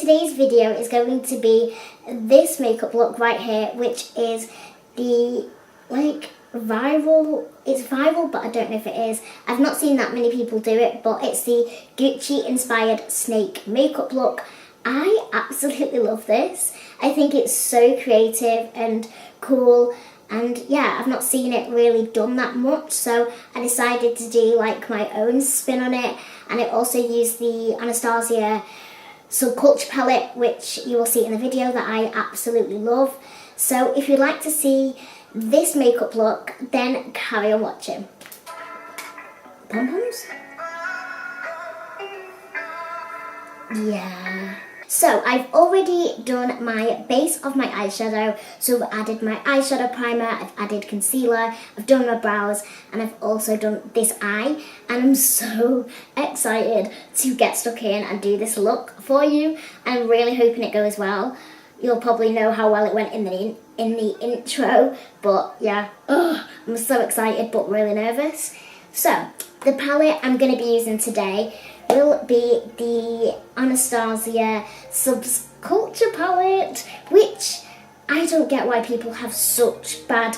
today's video is going to be this makeup look right here, which is the viral, it's viral but I don't know if it is. I've not seen that many people do it, but it's the Gucci inspired snake makeup look. I absolutely love this. I think it's so creative and cool, and yeah, I've not seen it really done that much, so I decided to do like my own spin on it. And I also used the Anastasia Subculture palette, which you will see in the video, that I absolutely love. So if you'd like to see this makeup look, then carry on watching. Pom-poms? Yeah. So I've already done my base of my eyeshadow. So I've added my eyeshadow primer, I've added concealer, I've done my brows, and I've also done this eye. And I'm so excited to get stuck in and do this look for you. I'm really hoping it goes well. You'll probably know how well it went in the intro, but yeah, I'm so excited but really nervous. So the palette I'm going to be using today will be the Anastasia Subculture palette, which I don't get why people have such bad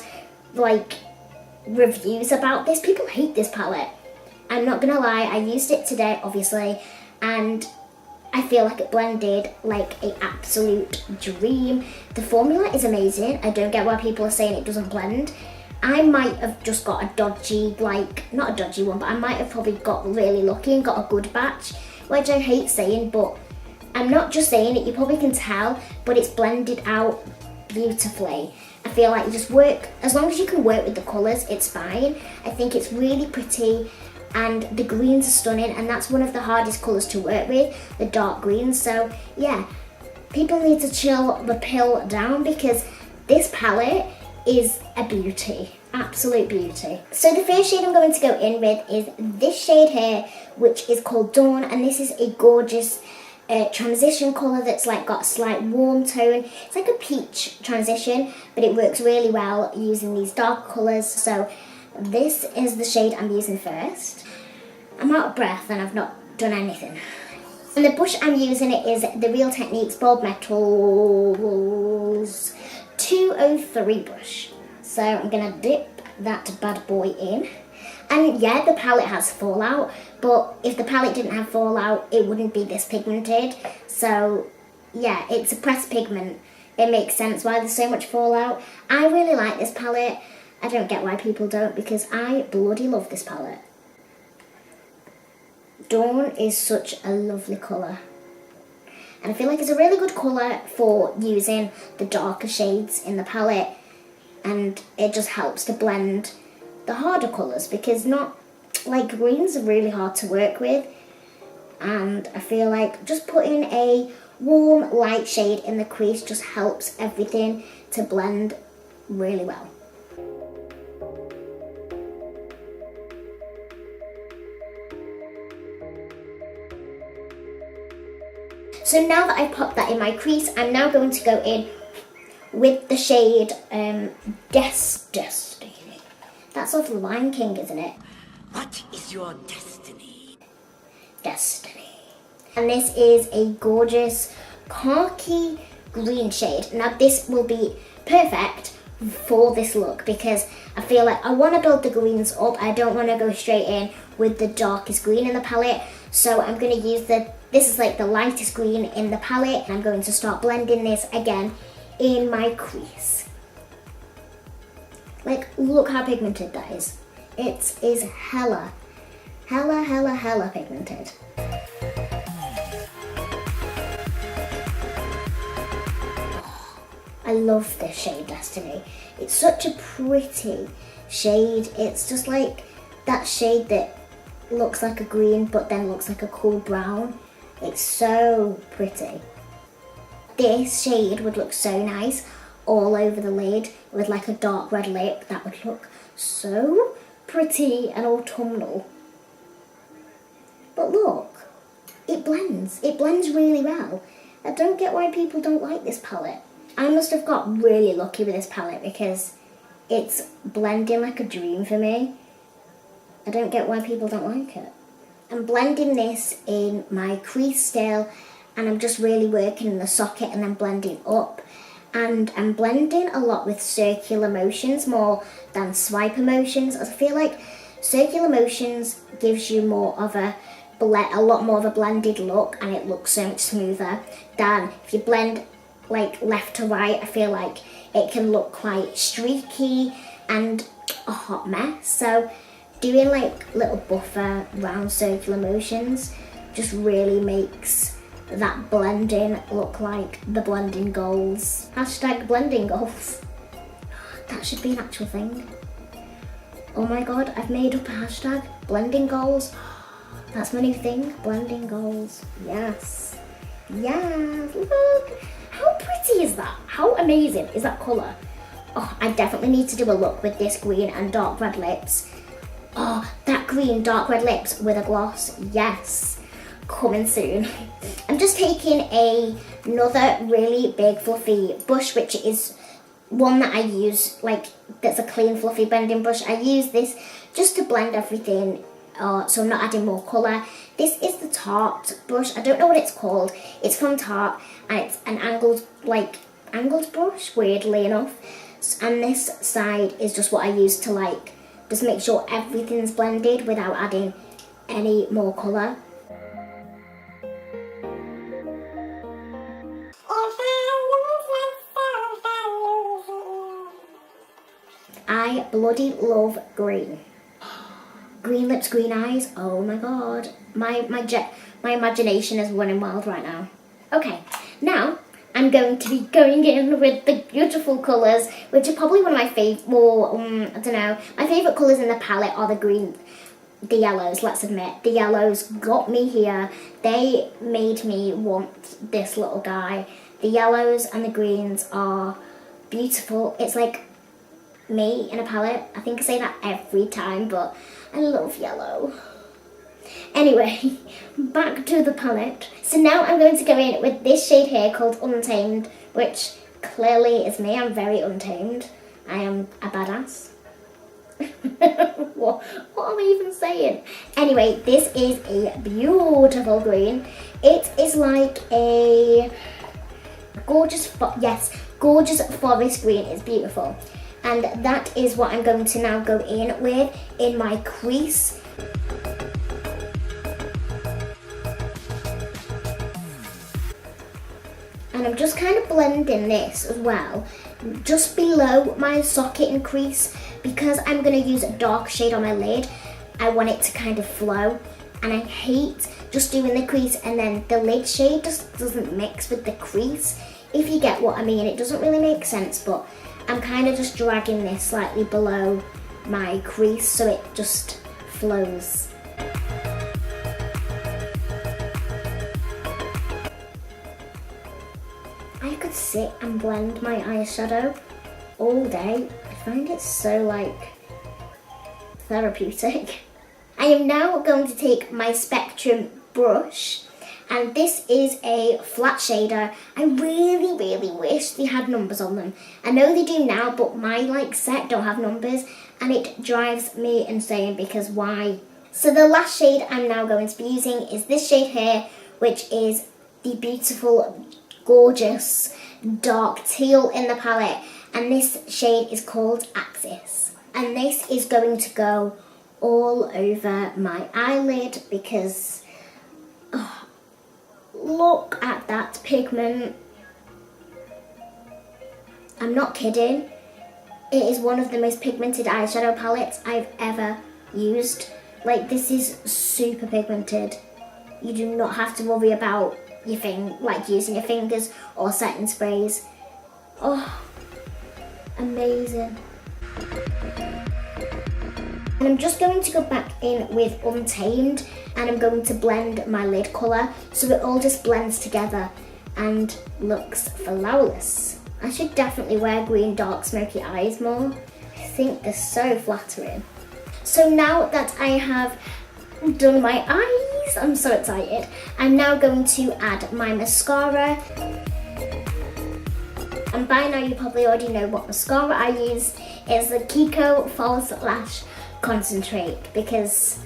reviews about this. People hate this palette. I'm not gonna lie, I used it today obviously, and I feel like it blended like an absolute dream. The formula is amazing. I don't get why people are saying it doesn't blend. I might have just got a dodgy, not a dodgy one, but I might have probably got really lucky and got a good batch, which I hate saying, but I'm not just saying it, you probably can tell, but it's blended out beautifully. I feel like you just work, as long as you can work with the colours, it's fine. I think it's really pretty, and the greens are stunning, and that's one of the hardest colours to work with, the dark greens. So yeah, people need to chill the pill down, because this palette is a beauty, absolute beauty. So the first shade I'm going to go in with is this shade here, which is called Dawn, and this is a gorgeous transition colour that's got a slight warm tone. It's like a peach transition, but it works really well using these dark colours. So this is the shade I'm using first. I'm out of breath and I've not done anything. And the brush I'm using it is the Real Techniques Bold Metals 203 brush. So I'm going to dip that bad boy in. And yeah, the palette has fallout, but if the palette didn't have fallout, it wouldn't be this pigmented. So yeah, it's a pressed pigment. It makes sense why there's so much fallout. I really like this palette. I don't get why people don't, because I bloody love this palette. Dawn is such a lovely colour. And I feel like it's a really good colour for using the darker shades in the palette, and it just helps to blend the harder colours, because greens are really hard to work with, and I feel like just putting a warm light shade in the crease just helps everything to blend really well. So now that I've popped that in my crease, I'm now going to go in with the shade Destiny. That's off the Lion King, isn't it? What is your destiny? Destiny. And this is a gorgeous khaki green shade. Now this will be perfect for this look, because I feel like I want to build the greens up. I don't want to go straight in with the darkest green in the palette. So I'm going to use this is like the lightest green in the palette, and I'm going to start blending this again in my crease. Look how pigmented that is. It is hella pigmented. I love this shade, Destiny. It's such a pretty shade. It's just like that shade that looks like a green but then looks like a cool brown. It's so pretty. This shade would look so nice all over the lid with like a dark red lip. That would look so pretty and autumnal. But look, it blends really well. I don't get why people don't like this palette. I must have got really lucky with this palette, because it's blending like a dream for me. I don't get why people don't like it. I'm blending this in my crease still, and I'm just really working in the socket and then blending up. And I'm blending a lot with circular motions more than swiper motions. I feel like circular motions gives you more of a lot more of a blended look, and it looks so much smoother than if you blend like left to right. I feel like it can look quite streaky and a hot mess. So doing like little buffer round circular motions just really makes that blending look like the blending goals. Hashtag blending goals. That should be an actual thing. Oh my god, I've made up a hashtag, blending goals. That's my new thing, blending goals. Yes. Yes, look. How pretty is that? How amazing is that colour? Oh, I definitely need to do a look with this green and dark red lips. Oh, that green dark red lips with a gloss. Yes. Coming soon. I'm just taking another really big fluffy brush, which is one that I use, like, that's a clean fluffy blending brush. I use this just to blend everything, so I'm not adding more colour. This is the Tarte brush. I don't know what it's called. It's from Tarte, and it's an angled brush, weirdly enough. And this side is just what I use to, like, just make sure everything's blended without adding any more colour. I bloody love green. Green lips, green eyes. Oh my god. My imagination is running wild right now. Okay, now I'm going to be going in with the beautiful colours, which are probably one of my favourite, I don't know. My favourite colours in the palette are the yellows, let's admit. The yellows got me here. They made me want this little guy. The yellows and the greens are beautiful. It's like me in a palette. I think I say that every time, but I love yellow. Anyway, back to the palette. So now I'm going to go in with this shade here called Untamed, which clearly is me. I'm very untamed. I am a badass. What am I even saying? Anyway, this is a beautiful green. It is like a gorgeous forest green. It's beautiful. And that is what I'm going to now go in with in my crease. And I'm just kind of blending this as well, just below my socket and crease, because I'm going to use a dark shade on my lid. I want it to kind of flow, and I hate just doing the crease and then the lid shade just doesn't mix with the crease. If you get what I mean, it doesn't really make sense, but I'm kind of just dragging this slightly below my crease so it just flows. I could sit and blend my eyeshadow all day. I find it so, like, therapeutic. I am now going to take my Spectrum brush, and this is a flat shader. I really, really wish they had numbers on them. I know they do now, but my set don't have numbers, and it drives me insane because why? So the last shade I'm now going to be using is this shade here, which is the beautiful, gorgeous, dark teal in the palette, and this shade is called Axis. And this is going to go all over my eyelid because, oh, look at that pigment. I'm not kidding. It is one of the most pigmented eyeshadow palettes I've ever used. Like, this is super pigmented. You do not have to worry about using your fingers or setting sprays. Oh, amazing. And I'm just going to go back in with Untamed, and I'm going to blend my lid colour so it all just blends together and looks flawless. I should definitely wear green dark smoky eyes more. I think they're so flattering. So now that I have done my eyes, I'm so excited. I'm now going to add my mascara. And by now you probably already know what mascara I use. It's the Kiko False Lash Concentrate, because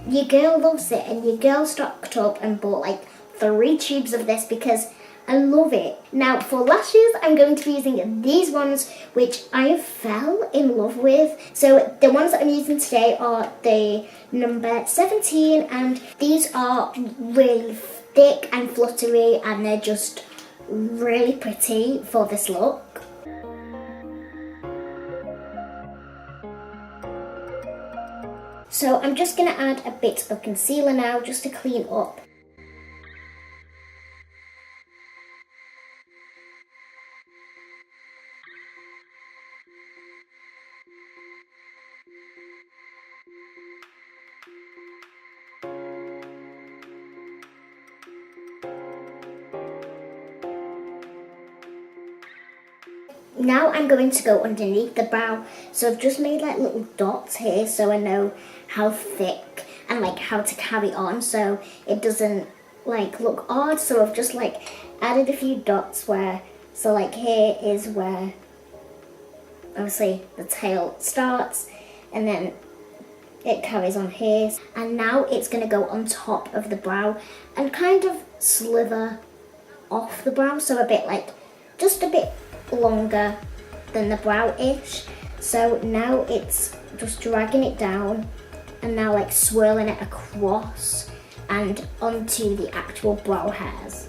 your girl loves it, and your girl stocked up and bought like 3 tubes of this because I love it. Now for lashes, I'm going to be using these ones, which I fell in love with. So the ones that I'm using today are the number 17, and these are really thick and fluttery, and they're just really pretty for this look. So I'm just going to add a bit of concealer now just to clean up. Now I'm going to go underneath the brow, so I've just made like little dots here so I know how thick and like how to carry on so it doesn't like look odd. So I've just like added a few dots where, so like here is where obviously the tail starts and then it carries on here, and now it's going to go on top of the brow and kind of slither off the brow, so a bit like just a bit longer than the brow-ish. So now it's just dragging it down and now like swirling it across and onto the actual brow hairs.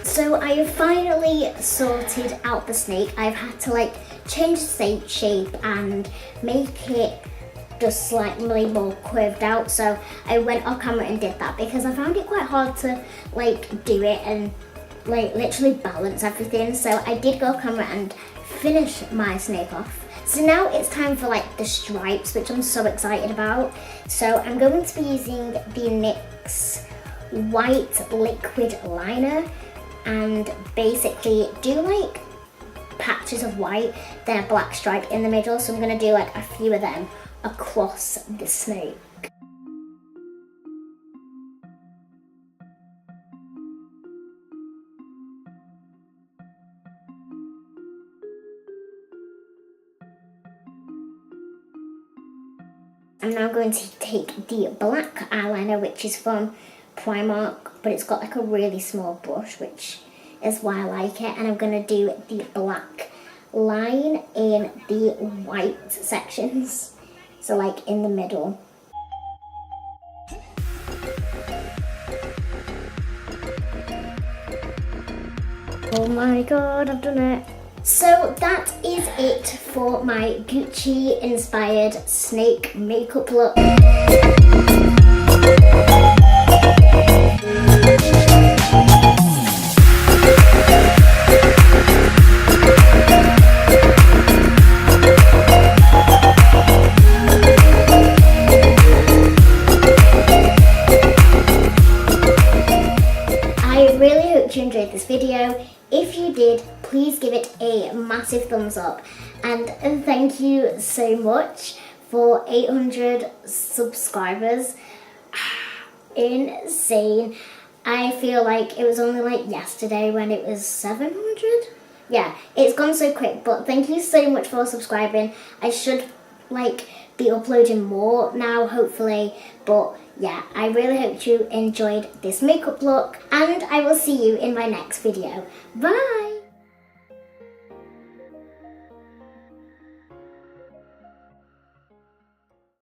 So I have finally sorted out the snake. I've had to like change the shape and make it just slightly more curved out, so I went off camera and did that because I found it quite hard to like do it and like literally balance everything. So I did go off camera and finish my snake off. So now it's time for like the stripes, which I'm so excited about. So I'm going to be using the NYX white liquid liner and basically do like patches of white, then a black stripe in the middle. So I'm going to do like a few of them across the snake. I'm now going to take the black eyeliner, which is from Primark, but it's got like a really small brush, which is why I like it, and I'm going to do the black line in the white sections. So like in the middle. Oh my god, I've done it. So that is it for my Gucci inspired snake makeup look. You enjoyed this video. If you did, please give it a massive thumbs up, and thank you so much for 800 subscribers. Insane. I feel like it was only like yesterday when it was 700. Yeah, it's gone so quick, but thank you so much for subscribing. I should like be uploading more now, hopefully, but yeah, I really hope you enjoyed this makeup look, and I will see you in my next video. Bye!